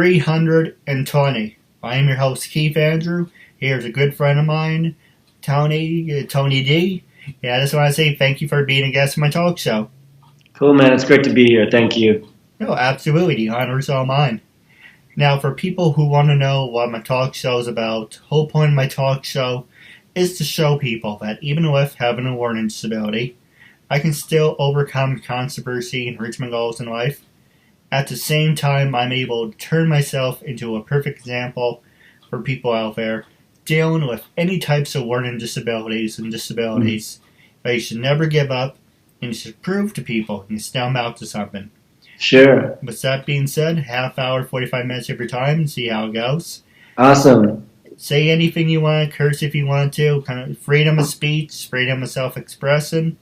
320. I am your host, Keith Andrew. Here's a good friend of mine, Tony D. Yeah, I just want to say thank you for being a guest on my talk show. Cool, man. It's great to be here. Thank you. No, absolutely. The honor is all mine. Now, for people who want to know what my talk show is about, the whole point of my talk show is to show people that even with having a learning disability, I can still overcome controversy and reach my goals in life. At the same time, I'm able to turn myself into a perfect example for people out there dealing with any types of learning disabilities and disabilities. But you should never give up, and you should prove to people you still amount to something. Sure. With that being said, half hour, 45 minutes of your time, and see how it goes. Awesome. Say anything you want, curse if you want to, kind of freedom of speech, freedom of self-expressing,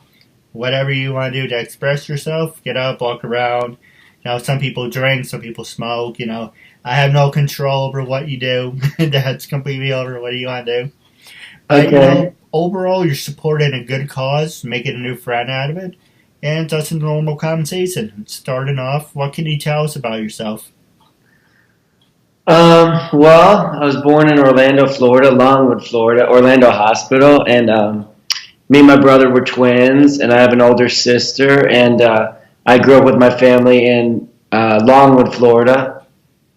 whatever you want to do to express yourself. Get up, walk around. You know, some people drink, some people smoke, you know. I have no control over what you do. That's completely over what you want to do. But, okay. You know, overall, you're supporting a good cause, making a new friend out of it, and that's a normal conversation. Starting off, what can you tell us about yourself? Well, I was born in Orlando, Florida, Longwood, Florida, Orlando Hospital, and me and my brother were twins, and I have an older sister, and I grew up with my family in Longwood, Florida,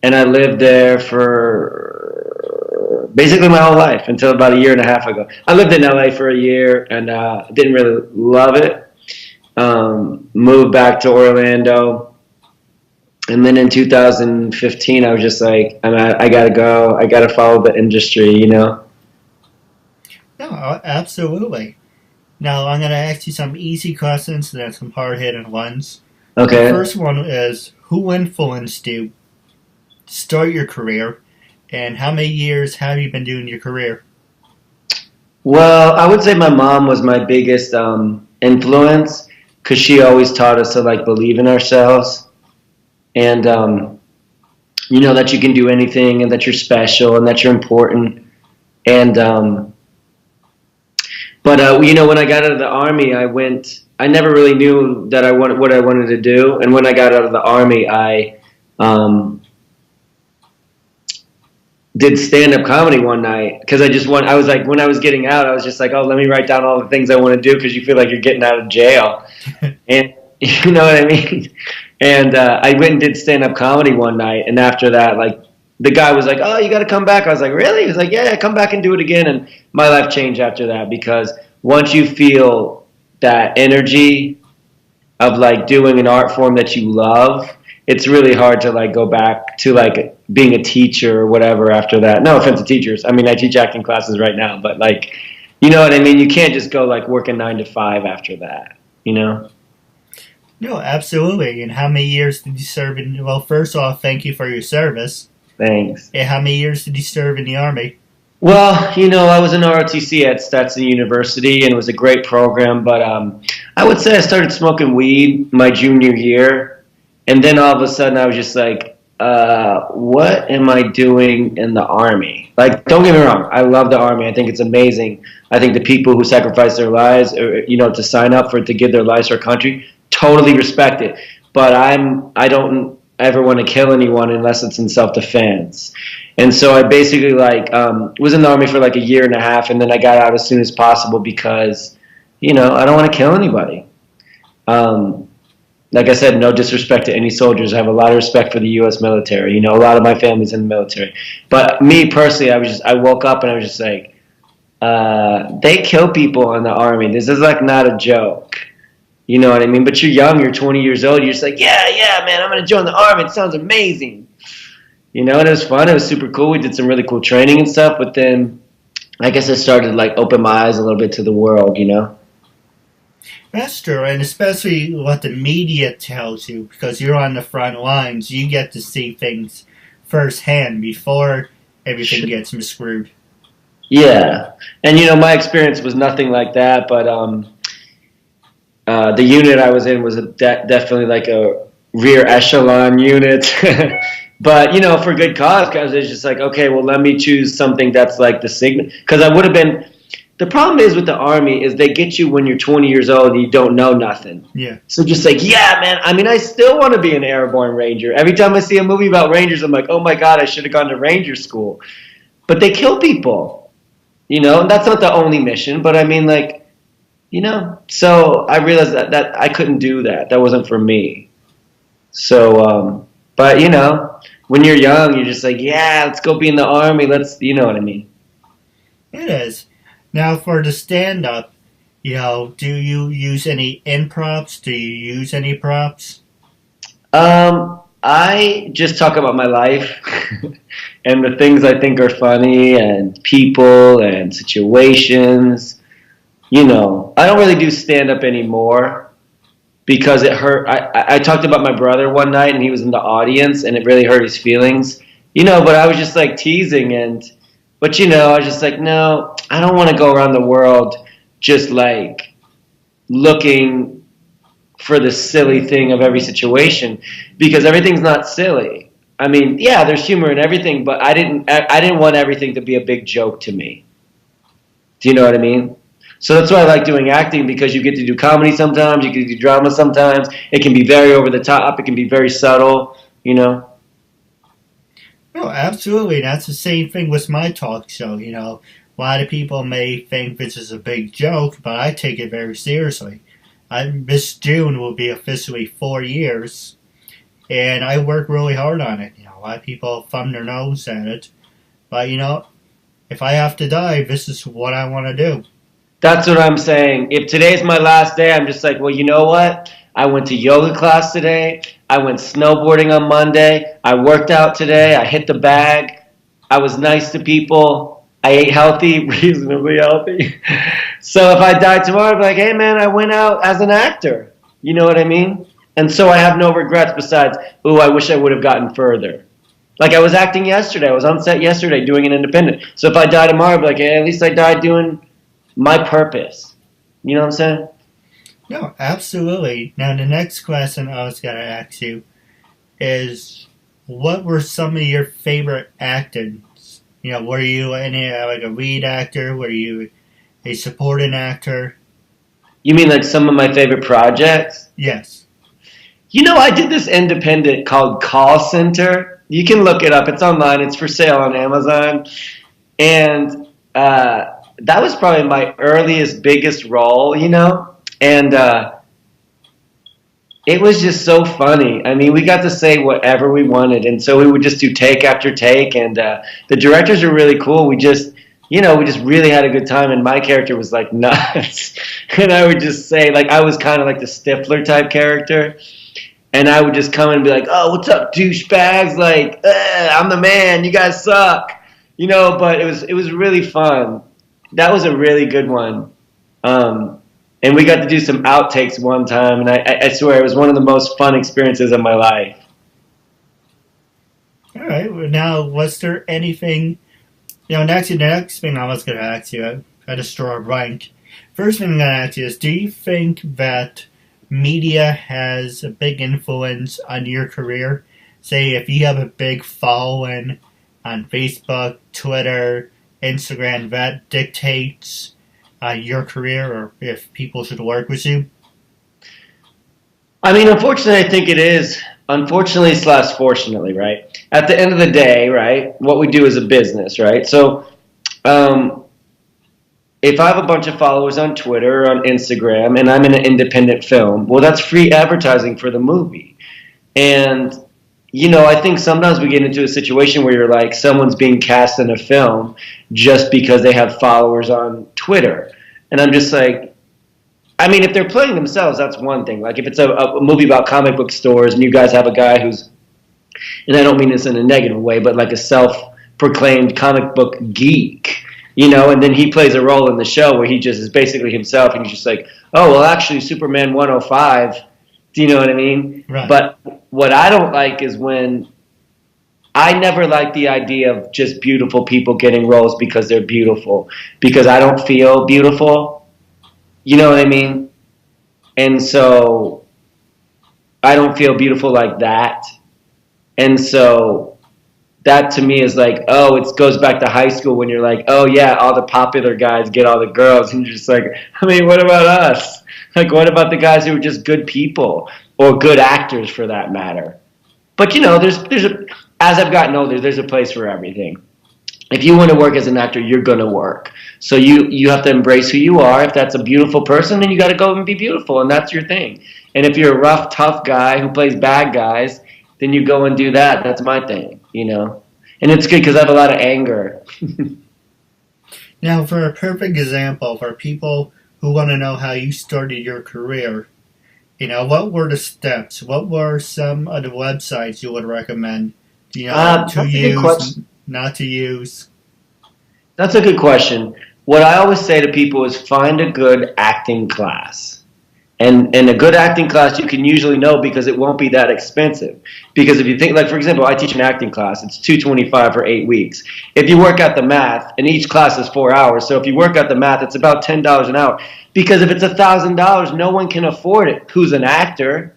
and I lived there for basically my whole life until about a year and a half ago. I lived in LA for a year and didn't really love it. Moved back to Orlando, and then in 2015 I was just like, I gotta go. I gotta follow the industry, you know? No, absolutely. Now, I'm going to ask you some easy questions and then some hard-hitting ones. Okay. The first one is, who influenced you to start your career, and how many years have you been doing your career? Well, I would say my mom was my biggest influence, because she always taught us to, like, believe in ourselves, and, you know, that you can do anything, and that you're special, and that you're important, and, but, you know, when I got out of the Army, I never really knew that what I wanted to do. And when I got out of the Army, I did stand-up comedy one night. Because I was like, when I was getting out, I was just like, oh, let me write down all the things I want to do, because you feel like you're getting out of jail. And you know what I mean? And I went and did stand-up comedy one night. And after that, like, the guy was like, oh, you got to come back. I was like, really? He was like, yeah, come back and do it again. And my life changed after that, because once you feel that energy of, like, doing an art form that you love, it's really hard to, like, go back to, like, being a teacher or whatever after that. No offense to teachers. I mean, I teach acting classes right now. But, like, you know what I mean? You can't just go, like, working 9 to 5 after that, you know? No, absolutely. And how many years did you serve in? Well, first off, thank you for your service. Thanks. And how many years did you serve in the Army? Well, you know, I was in ROTC at Stetson University, and it was a great program, but I would say I started smoking weed my junior year, and then all of a sudden I was just like, what am I doing in the Army? Like, don't get me wrong, I love the Army. I think it's amazing. I think the people who sacrifice their lives, you know, to sign up for it, to give their lives for a country, totally respect it. But I don't ever want to kill anyone unless it's in self-defense. And so I basically, like, was in the Army for like a year and a half, and then I got out as soon as possible because, you know, I don't want to kill anybody. Like I said, no disrespect to any soldiers. I have a lot of respect for the U.S. military. You know, a lot of my family's in the military. But me personally, I woke up and I was just like, they kill people in the Army. This is, like, not a joke. You know what I mean? But you're young, you're 20 years old, you're just like, yeah, man, I'm going to join the Army. It sounds amazing. You know, and it was fun. It was super cool. We did some really cool training and stuff. But then I guess I started to, like, open my eyes a little bit to the world, you know? That's true, and especially what the media tells you, because you're on the front lines. You get to see things firsthand before everything gets screwed. Yeah. And, you know, my experience was nothing like that, but the unit I was in was definitely like a rear echelon unit. But, you know, for good cause, because it's just like, okay, well, let me choose something that's like the signal. Because I would have been, the problem is with the Army is they get you when you're 20 years old and you don't know nothing. Yeah. So just like, yeah, man, I mean, I still want to be an airborne ranger. Every time I see a movie about rangers, I'm like, oh my God, I should have gone to ranger school. But they kill people, and that's not the only mission, but I mean, like, so I realized that I couldn't do that. That wasn't for me. So, but, when you're young, you're just like, yeah, let's go be in the Army. You know what I mean? It is. Now, for the stand-up, do you use any in-props? Do you use any props? I just talk about my life and the things I think are funny and people and situations. I don't really do stand-up anymore because it hurt. I talked about my brother one night and he was in the audience and it really hurt his feelings, but I was just like teasing but I was just like, no, I don't want to go around the world just like looking for the silly thing of every situation because everything's not silly. I mean, yeah, there's humor in everything, but I didn't want everything to be a big joke to me. Do you know what I mean? So that's why I like doing acting because you get to do comedy sometimes, you get to do drama sometimes. It can be very over the top, it can be very subtle, No, absolutely. That's the same thing with my talk show, A lot of people may think this is a big joke, but I take it very seriously. This June will be officially 4 years, and I work really hard on it. A lot of people thumb their nose at it, but if I have to die, this is what I want to do. That's what I'm saying. If today's my last day, I'm just like, well, you know what? I went to yoga class today. I went snowboarding on Monday. I worked out today. I hit the bag. I was nice to people. I ate healthy, reasonably healthy. So if I die tomorrow, I'd be like, hey, man, I went out as an actor. You know what I mean? And so I have no regrets besides, I wish I would have gotten further. Like I was acting yesterday. I was on set yesterday doing an independent. So if I die tomorrow, I'd be like, hey, at least I died doing my purpose. You know what I'm saying? No, absolutely. Now, the next question I was going to ask you is, what were some of your favorite actors? Were you like a lead actor? Were you a supporting actor? You mean like some of my favorite projects? Yes. I did this independent called Call Center. You can look it up. It's online. It's for sale on Amazon. And that was probably my earliest, biggest role, And it was just so funny. I mean, we got to say whatever we wanted. And so we would just do take after take. And the directors are really cool. We just really had a good time. And my character was like nuts. And I would just say, like, I was kind of like the Stifler type character. And I would just come and be like, oh, what's up, douchebags? Like, I'm the man. You guys suck. But it was really fun. That was a really good one. And we got to do some outtakes one time, and I swear it was one of the most fun experiences of my life. All right. Well, now, was there anything... the next thing I was going to ask you, I just draw a blank. First thing I'm going to ask you is, do you think that media has a big influence on your career? Say, if you have a big following on Facebook, Twitter, Instagram, that dictates your career, or if people should work with you? I mean, unfortunately, I think it is. Unfortunately / fortunately, right? At the end of the day, right, what we do is a business, right? So if I have a bunch of followers on Twitter or on Instagram and I'm in an independent film, well, that's free advertising for the movie. And, I think sometimes we get into a situation where you're like, someone's being cast in a film just because they have followers on Twitter. And I'm just like, I mean, if they're playing themselves, that's one thing. Like if it's a movie about comic book stores and you guys have a guy who's, and I don't mean this in a negative way, but like a self-proclaimed comic book geek, and then he plays a role in the show where he just is basically himself and he's just like, oh, well, actually Superman 105, do you know what I mean? Right. But what I don't like is when I never like the idea of just beautiful people getting roles because they're beautiful, because I don't feel beautiful. You know what I mean? And so I don't feel beautiful like that. And so that to me is like, oh, it goes back to high school when you're like, oh yeah, all the popular guys get all the girls, and you're just like, I mean, what about us? Like, what about the guys who are just good people or good actors for that matter? But you know, there's as I've gotten older, there's a place for everything. If you want to work as an actor, you're going to work. So you have to embrace who you are. If that's a beautiful person, then you got to go and be beautiful, and that's your thing. And if you're a rough, tough guy who plays bad guys, then you go and do that. That's my thing, you know. And it's good because I have a lot of anger. Now, for a perfect example, for people who want to know how you started your career, you know, what were the steps? What were some of the websites you would recommend, you know, to use, not to use? That's a good question. What I always say to people is find a good acting class. And a good acting class you can usually know because it won't be that expensive. Because if you think, like for example, I teach an acting class. It's $225 for 8 weeks. If you work out the math, and each class is 4 hours, so if you work out the math, it's about $10 an hour. Because if it's $1,000, no one can afford it who's an actor.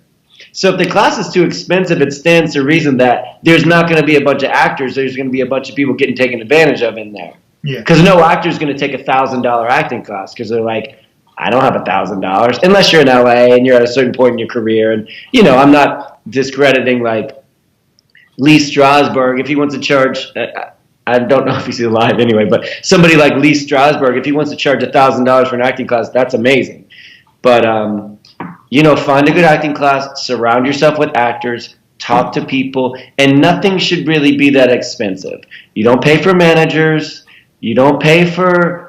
So if the class is too expensive, it stands to reason that there's not going to be a bunch of actors. There's going to be a bunch of people getting taken advantage of in there. Yeah. Because no actor is going to take a $1,000 acting class because they're like, I don't have $1,000 unless you're in LA and you're at a certain point in your career. And, you know, I'm not discrediting like Lee Strasberg. If he wants to charge, I don't know if he's alive anyway, but somebody like Lee Strasberg, if he wants to charge $1,000 for an acting class, that's amazing. But, you know, find a good acting class, surround yourself with actors, talk to people, and nothing should really be that expensive. You don't pay for managers. You don't pay for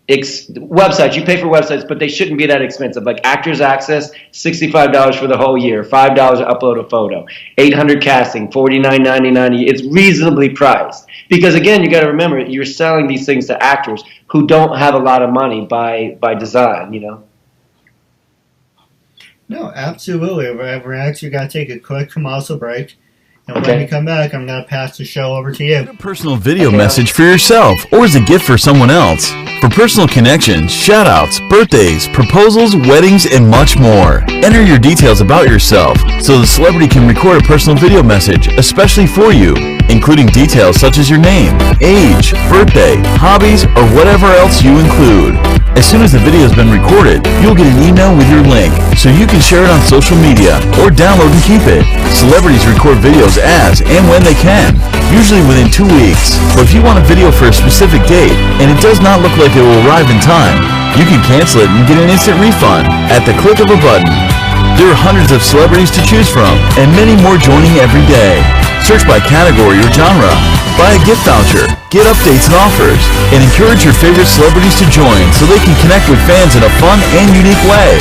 websites. You pay for websites, but they shouldn't be that expensive. Like Actors Access, $65 for the whole year, $5 to upload a photo, 800 casting, $49.99. It's reasonably priced because again, you got to remember you're selling these things to actors who don't have a lot of money by design. You know. No, absolutely. We're actually got to take a quick commercial break. And when we come back, I'm going to pass the show over to you. A personal video message for yourself or as a gift for someone else. For personal connections, shout-outs, birthdays, proposals, weddings, and much more. Enter your details about yourself so the celebrity can record a personal video message, especially for you, including details such as your name, age, birthday, hobbies, or whatever else you include. As soon as the video has been recorded, you'll get an email with your link so you can share it on social media or download and keep it. Celebrities record videos as and when they can, usually within 2 weeks. But if you want a video for a specific date and it does not look like it will arrive in time, you can cancel it and get an instant refund at the click of a button. There are hundreds of celebrities to choose from and many more joining every day. Search by category or genre, buy a gift voucher, get updates and offers, and encourage your favorite celebrities to join so they can connect with fans in a fun and unique way.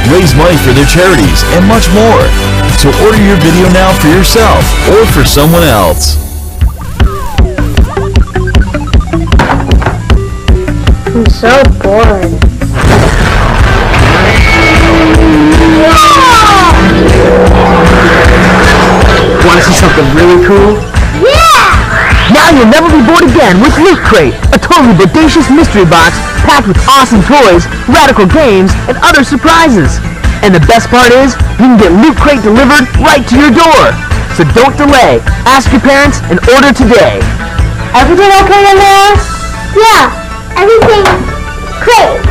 Raise money for their charities and much more. So order your video now for yourself or for someone else. I'm so bored. Want to see something really cool? Yeah! Now you'll never be bored again with Loot Crate, a totally bodacious mystery box packed with awesome toys, radical games, and other surprises. And the best part is, you can get Loot Crate delivered right to your door. So don't delay. Ask your parents and order today. Everything okay in there? Yeah, everything great.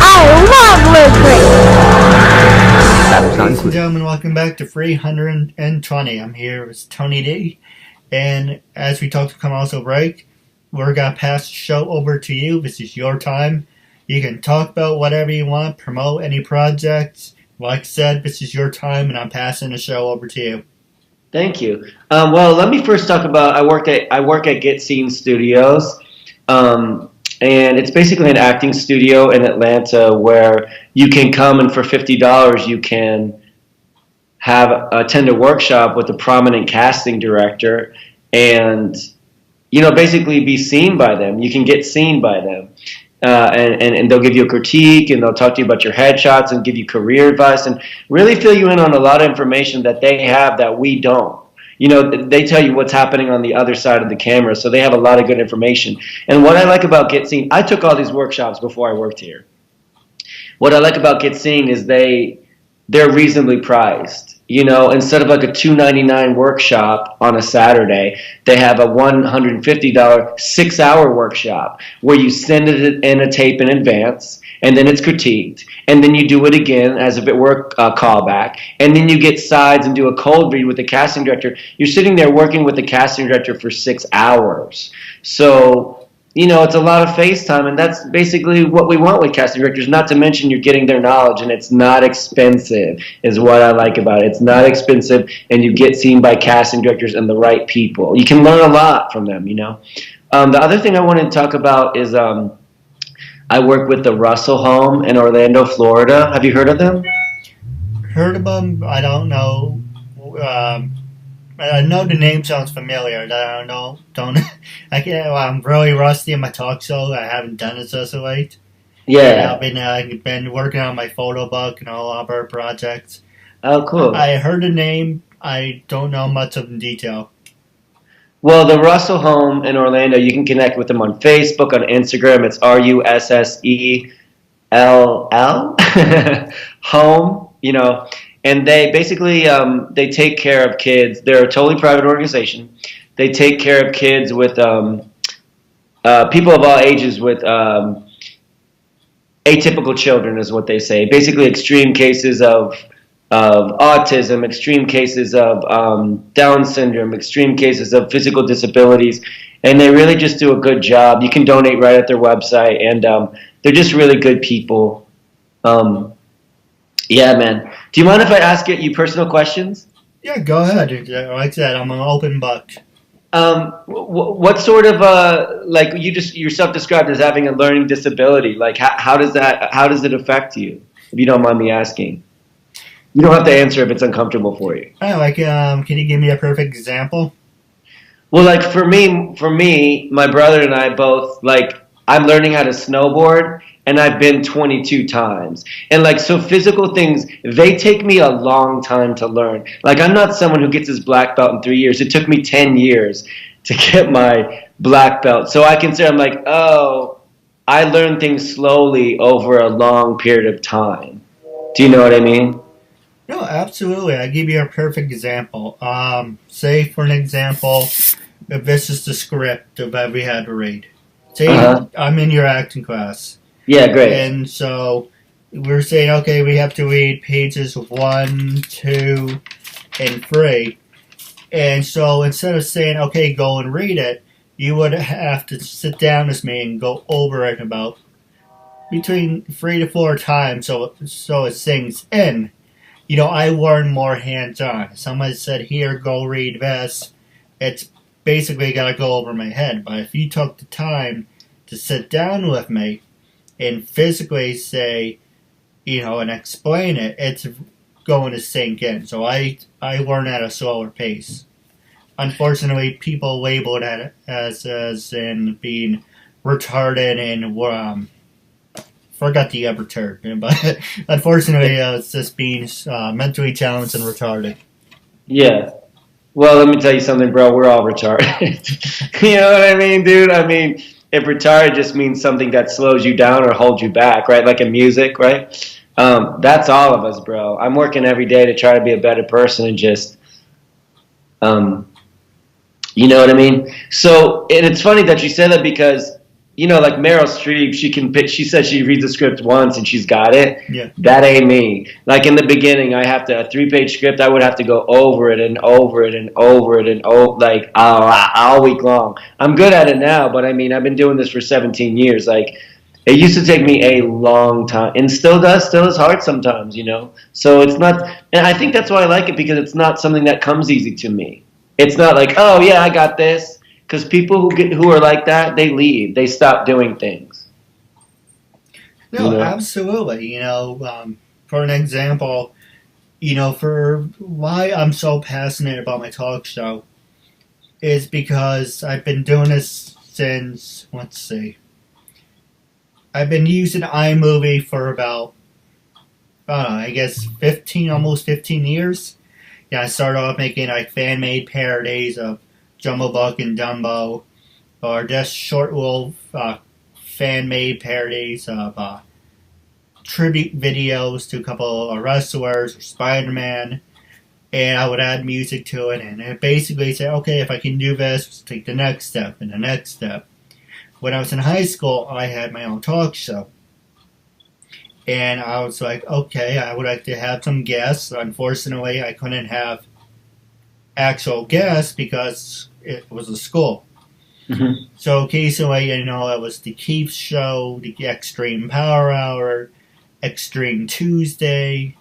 I love Loot Crate. Ladies and gentlemen, welcome back to 320. I'm here with Tony D. And as we talk to commercial break, we're going to pass the show over to you. This is your time. You can talk about whatever you want, promote any projects. Like I said, this is your time, and I'm passing the show over to you. Thank you. Well, let me first talk about I work at Get Seen Studios, and it's basically an acting studio in Atlanta where you can come and for $50 you can attend a workshop with a prominent casting director and basically be seen by them. You can get seen by them. And they'll give you a critique and they'll talk to you about your headshots and give you career advice and really fill you in on a lot of information that they have that we don't. They tell you what's happening on the other side of the camera, so they have a lot of good information. And what I like about Get Seen, I took all these workshops before I worked here. What I like about Get Seen is they're reasonably priced. instead of like a $2.99 workshop on a Saturday, they have a $150 6-hour workshop where you send it in a tape in advance, and then it's critiqued, and then you do it again as if it were a callback, and then you get sides and do a cold read with the casting director. You're sitting there working with the casting director for 6 hours. So, it's a lot of FaceTime, and that's basically what we want with casting directors, not to mention you're getting their knowledge, and it's not expensive, is what I like about it. It's not expensive, and you get seen by casting directors and the right people. You can learn a lot from them, The other thing I wanted to talk about is I work with the Russell Home in Orlando, Florida. Have you heard of them? Heard of them? I don't know. I know the name sounds familiar. I don't. I can't. I'm really rusty in my talk show. I haven't done it so late. Yeah. I've been working on my photo book and all of our projects. Oh, cool. I heard the name. I don't know much of the detail. Well, the Russell Home in Orlando, you can connect with them on Facebook, on Instagram. It's RUSSELL Home, And they basically, they take care of kids. They're a totally private organization. They take care of kids with people of all ages with atypical children, is what they say. Basically, extreme cases of autism, extreme cases of Down syndrome, extreme cases of physical disabilities, and they really just do a good job. You can donate right at their website, and they're just really good people. Yeah, man. Do you mind if I ask you personal questions? Yeah, go ahead. Like I said, I'm an open book. What sort of like you self-described as having a learning disability? Like how does it affect you? If you don't mind me asking. You don't have to answer if it's uncomfortable for you. Can you give me a perfect example? Well, like for me, my brother and I both, like, I'm learning how to snowboard, and I've been 22 times. And like, so physical things, they take me a long time to learn. Like, I'm not someone who gets his black belt in 3 years. It took me 10 years to get my black belt. So I can say, I'm like, oh, I learn things slowly over a long period of time. Do you know what I mean? No, absolutely. I'll give you a perfect example. Say, for an example, if this is the script of every had to read. Say I'm in your acting class. Yeah, great. And so we're saying, okay, we have to read pages 1, 2, and 3. And so instead of saying, okay, go and read it, you would have to sit down with me and go over it about between 3 to 4 times so it sinks in. I learn more hands-on. Somebody said, here, go read this. It's basically got to go over my head. But if you took the time to sit down with me and physically say, and explain it, it's going to sink in. So I learn at a slower pace. Unfortunately, people label it as in being retarded and forgot the other term, but unfortunately, it's just being mentally challenged and retarded. Yeah. Well, let me tell you something, bro. We're all retarded. You know what I mean, dude? I mean, if retarded just means something that slows you down or holds you back, right? Like in music, right? That's all of us, bro. I'm working every day to try to be a better person and just, you know what I mean? So, and it's funny that you said that because, like Meryl Streep, she says she reads the script once and she's got it. Yeah. That ain't me. Like in the beginning, a 3-page script, I would have to go over it and over it and over it and like all week long. I'm good at it now, but I mean, I've been doing this for 17 years. Like, it used to take me a long time, and still is hard sometimes, So it's not, and I think that's why I like it, because it's not something that comes easy to me. It's not like, oh yeah, I got this. Because people who are like that, they leave. They stop doing things. No, absolutely. For an example, for why I'm so passionate about my talk show is because I've been doing this since, I've been using iMovie for about, I guess 15 years. Yeah, I started off making like fan-made parodies of Jungle Book and Dumbo, or just short little fan-made parodies of tribute videos to a couple of wrestlers or Spider-Man. and I would add music to it, and it basically said, okay, if I can do this, take the next step and the next step. When I was in high school, I had my own talk show. And I was like, okay, I would like to have some guests. Unfortunately, I couldn't have actual guests because it was a school. Mm-hmm. So occasionally, it was the Keith Show, the Extreme Power Hour, Extreme Tuesday,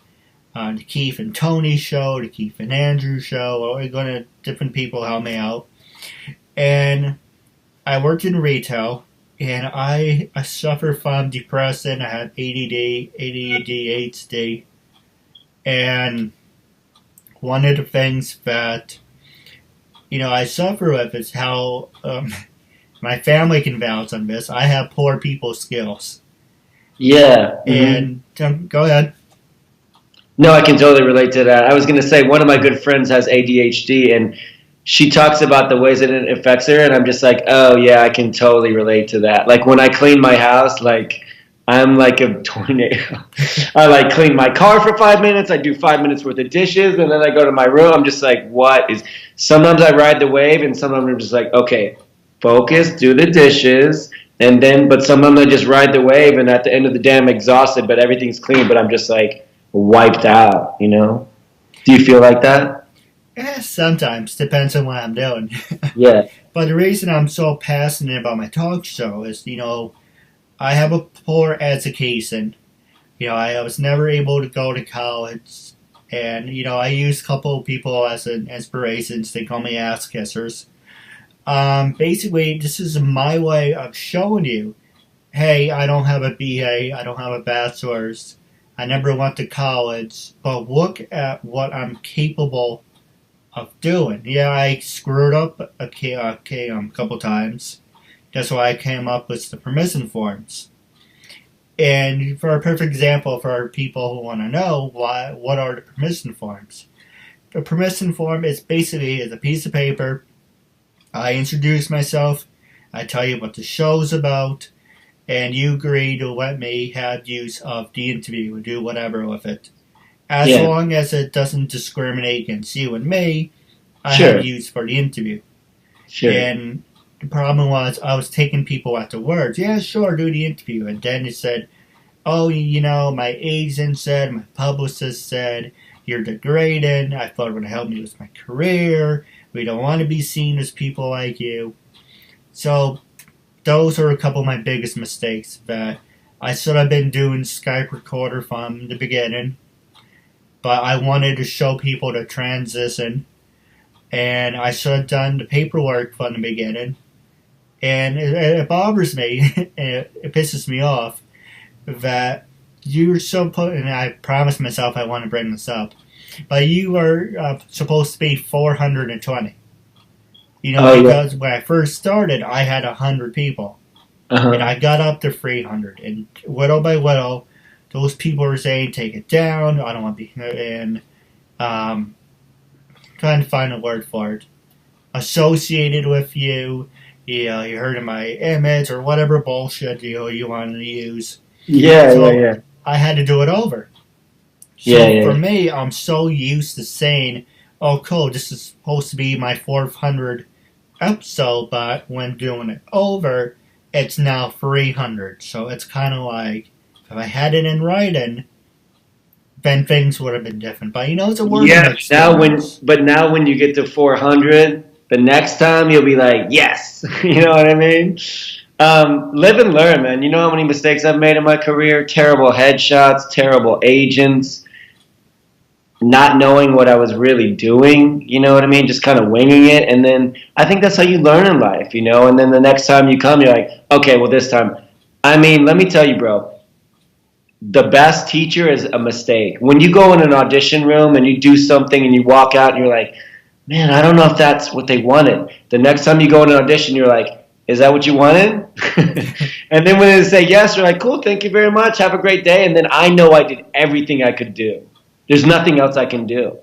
the Keith and Tony Show, the Keith and Andrew Show, or going to different people help me out. And I worked in retail. And I suffer from depression. I have ADD, ADHD. And one of the things that, I suffer with is how my family can vouch on this. I have poor people skills. Yeah. And go ahead. No, I can totally relate to that. I was going to say one of my good friends has ADHD, and she talks about the ways that it affects her, and I'm just like, oh, yeah, I can totally relate to that. Like, when I clean my house, I'm like a tornado. I, clean my car for 5 minutes. I do 5 minutes worth of dishes, and then I go to my room. I'm just like, sometimes I ride the wave, and sometimes I'm just like, okay, focus, do the dishes, but sometimes I just ride the wave, and at the end of the day, I'm exhausted, but everything's clean, but I'm just, wiped out, Do you feel like that? Sometimes. Depends on what I'm doing. Yeah. But the reason I'm so passionate about my talk show is, I have a poor education. I was never able to go to college. And, I use a couple of people as an inspiration. They call me ass kissers. Basically, this is my way of showing you, hey, I don't have a BA. I don't have a bachelor's. I never went to college. But look at what I'm capable of doing. Yeah, I screwed up a couple times. That's why I came up with the permission forms. And for a perfect example, for people who want to know what are the permission forms, the permission form is basically a piece of paper. I introduce myself. I tell you what the show's about, and you agree to let me have use of the interview and do whatever with it. As long as it doesn't discriminate against you and me, I have use for the interview. Sure. And the problem was I was taking people at their words. Yeah, sure, do the interview. And then it said, oh, my agent said, my publicist said, you're degrading. I thought it would help me with my career. We don't want to be seen as people like you. So those are a couple of my biggest mistakes that I should have been doing Skype recorder from the beginning. But I wanted to show people the transition, and I should have done the paperwork from the beginning. And it bothers me, and it pisses me off, that you're and I promised myself I want to bring this up, but you are supposed to be 420. Because when I first started, I had 100 people. And I got up to 300, and little by little, those people are saying, take it down, I don't want to be, and trying to find a word for it, associated with you, you heard of my image, or whatever bullshit you wanted to use. Yeah. I had to do it over. So for me, I'm so used to saying, oh, cool, this is supposed to be my 400 episode, but when doing it over, it's now 300. So it's kind of like, if I had it in writing, then things would have been different. But it's a word. Yeah. Now when you get to 400, the next time you'll be like, yes. You know what I mean? Live and learn, man. You know how many mistakes I've made in my career? Terrible headshots, terrible agents, not knowing what I was really doing. You know what I mean? Just kind of winging it. And then I think that's how you learn in life, And then the next time you come, you're like, okay, well, this time. I mean, let me tell you, bro. The best teacher is a mistake. When you go in an audition room and you do something and you walk out and you're like, man, I don't know if that's what they wanted. The next time you go in an audition, you're like, is that what you wanted? And then when they say yes, you're like, cool, thank you very much. Have a great day. And then I know I did everything I could do. There's nothing else I can do.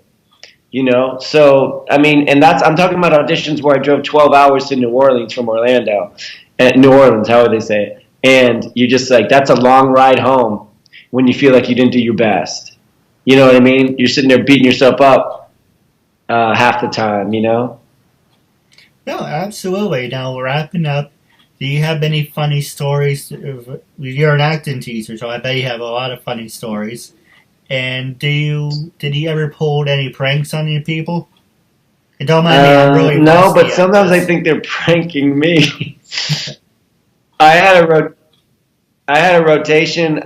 So, I mean, and I'm talking about auditions where I drove 12 hours to New Orleans from Orlando. New Orleans, how would they say it? And you're just like, that's a long ride home when you feel like you didn't do your best. You know what I mean? You're sitting there beating yourself up. half the time, you know? No, absolutely. Now, wrapping up, do you have any funny stories? You're an acting teacher, so I bet you have a lot of funny stories. And did you ever pull any pranks on any people? And don't mind me, I'm really no, but rusty sometimes at I this. think they're pranking me. I had a rotation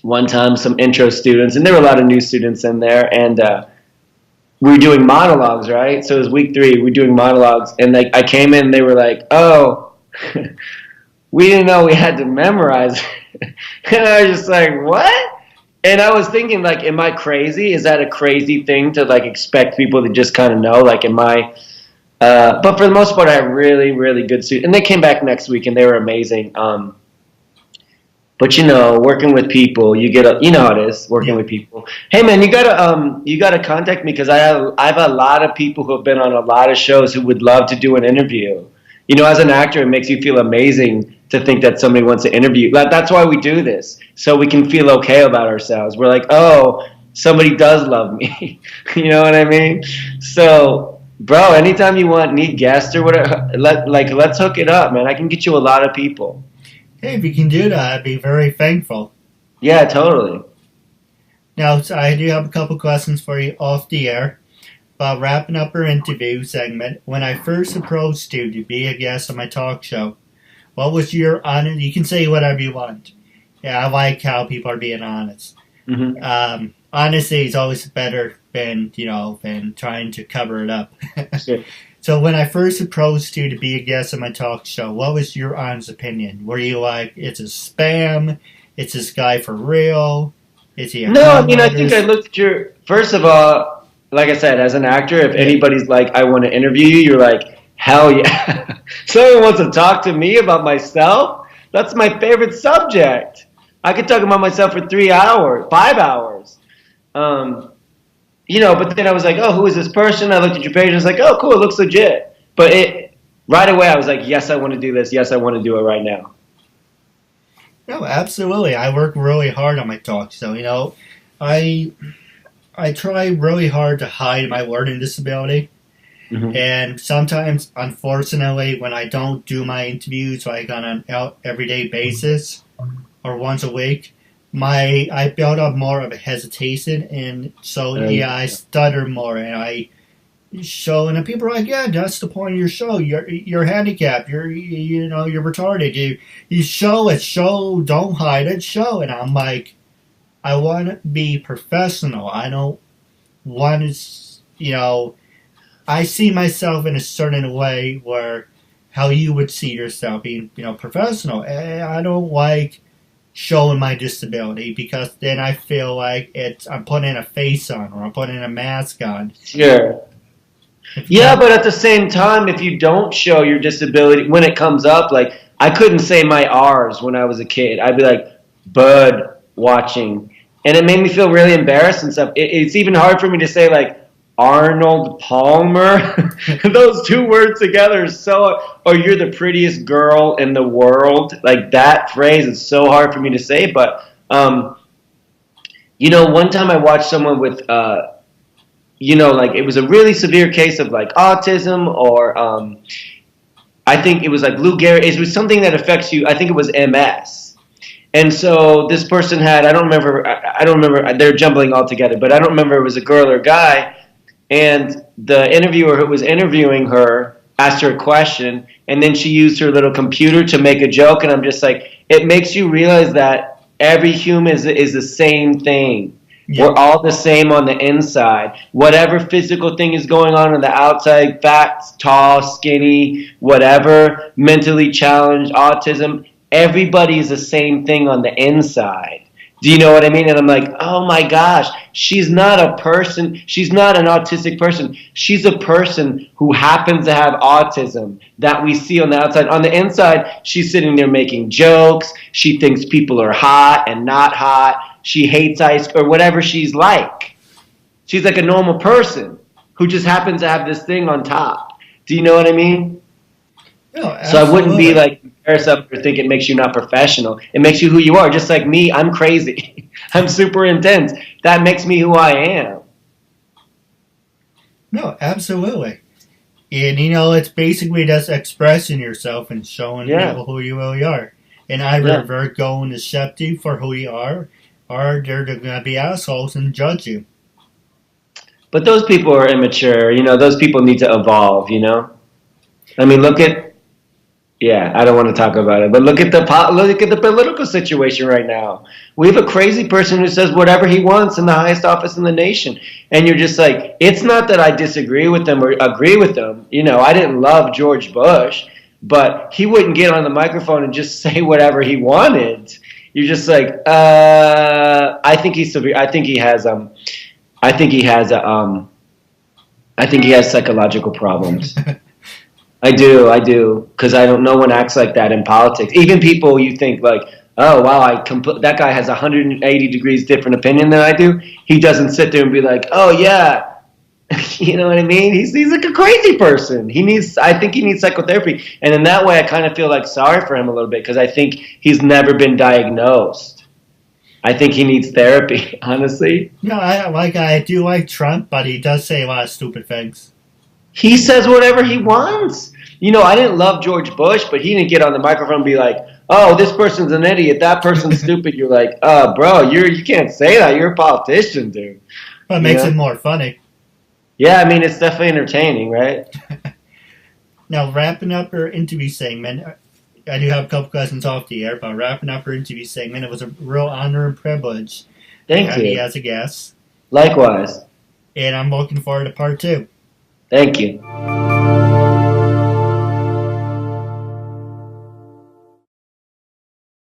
one time, some intro students, and there were a lot of new students in there, and we were doing monologues, right? So it was week 3, we were doing monologues, and I came in, and they were like, "Oh, we didn't know we had to memorize." And I was just like, "What?" And I was thinking, like, am I crazy? Is that a crazy thing to, like, expect people to just kind of know? Like, am I... but for the most part, I had really, really good students. And they came back next week, and they were amazing. But, you know, working with people, you know how it is, working with people. Hey, man, you gotta contact me, because I have a lot of people who have been on a lot of shows who would love to do an interview. You know, as an actor, it makes you feel amazing to think that somebody wants to interview. That's why we do this, so we can feel okay about ourselves. We're like, oh, somebody does love me. You know what I mean? So, bro, anytime you need guests or whatever, let's hook it up, man. I can get you a lot of people. Hey, if you can do that, I'd be very thankful. Yeah, totally. Now, so I do have a couple questions for you off the air. But wrapping up our interview segment, when I first approached you to be a guest on my talk show, what was your honest? You can say whatever you want. Yeah, I like how people are being honest. Mm-hmm. Honesty is always better than trying to cover it up. Sure. So when I first approached you to be a guest on my talk show, what was your honest opinion? Were you like, it's a spam? It's this guy for real? Is he a No, I mean, I think I looked at your... First of all, like I said, as an actor, if anybody's like, I want to interview you, you're like, hell yeah. Someone wants to talk to me about myself? That's my favorite subject. I could talk about myself for 3 hours, 5 hours. You know, but then I was like, oh, who is this person? I looked at your page and I was like, oh, cool, it looks legit. But right away I was like, yes, I want to do this. Yes, I want to do it right now. No, absolutely. I work really hard on my talk show. You know, I try really hard to hide my learning disability. Mm-hmm. And sometimes, unfortunately, when I don't do my interviews like on an everyday basis or once a week, I build up more of a hesitation, and so I stutter more, and I show, and people are like, yeah, that's the point of your show. You're handicapped. You're retarded. You show it. Show. Don't hide it. Show. And I'm like, I want to be professional. I don't want to, I see myself in a certain way where how you would see yourself being, professional. And I don't like showing my disability, because then I feel like I'm putting a face on, or I'm putting a mask on. Sure. Yeah, but at the same time, if you don't show your disability, when it comes up, like, I couldn't say my R's when I was a kid. I'd be like, bud watching. And it made me feel really embarrassed and stuff. It's even hard for me to say, like, Arnold Palmer. Those two words together are so... Or you're the prettiest girl in the world. Like, that phrase is so hard for me to say. But, one time I watched someone with... like, it was a really severe case of, like, autism, or I think it was, like, Lou Gehrig. It was something that affects you. I think it was MS. And so this person had, I don't remember, they're jumbling all together, but I don't remember if it was a girl or a guy. And the interviewer who was interviewing her asked her a question, and then she used her little computer to make a joke. And I'm just like, it makes you realize that every human is the same thing. Yeah. We're all the same on the inside. Whatever physical thing is going on the outside, fat, tall, skinny, whatever, mentally challenged, autism, everybody is the same thing on the inside. Do you know what I mean? And I'm like, oh my gosh, she's not a person. She's not an autistic person. She's a person who happens to have autism that we see on the outside. On the inside, she's sitting there making jokes. She thinks people are hot and not hot. She hates ice, or whatever she's like. She's like a normal person who just happens to have this thing on top. Do you know what I mean? No, so I wouldn't be like embarrassed up or think it makes you not professional. It makes you who you are. Just like me, I'm crazy. I'm super intense. That makes me who I am. No, absolutely. And, it's basically just expressing yourself and showing people who you really are. And either they're going to accept you for who you are, or they're going to be assholes and judge you. But those people are immature. Those people need to evolve, I mean, look at... Yeah, I don't want to talk about it, but look at the political situation right now. We have a crazy person who says whatever he wants in the highest office in the nation, and you're just like, it's not that I disagree with them or agree with them. I didn't love George Bush, but he wouldn't get on the microphone and just say whatever he wanted. You're just like, I think he's severe. I think he has psychological problems. I do, because no one acts like that in politics. Even people you think like, oh wow, that guy has 180 degrees different opinion than I do. He doesn't sit there and be like, oh yeah, you know what I mean? He's like a crazy person. I think he needs psychotherapy, and in that way, I kind of feel like sorry for him a little bit because I think he's never been diagnosed. I think he needs therapy, honestly. No, I do like Trump, but he does say a lot of stupid things. He says whatever he wants. I didn't love George Bush, but he didn't get on the microphone and be like, oh, this person's an idiot, that person's stupid. You're like, bro, you can't say that. You're a politician, dude. But it makes it more funny. Yeah, I mean, it's definitely entertaining, right? Now, wrapping up our interview segment, I do have a couple questions off the air, but wrapping up our interview segment, it was a real honor and privilege Thank to have you. you as a guest. Likewise. And I'm looking forward to part 2. Thank you.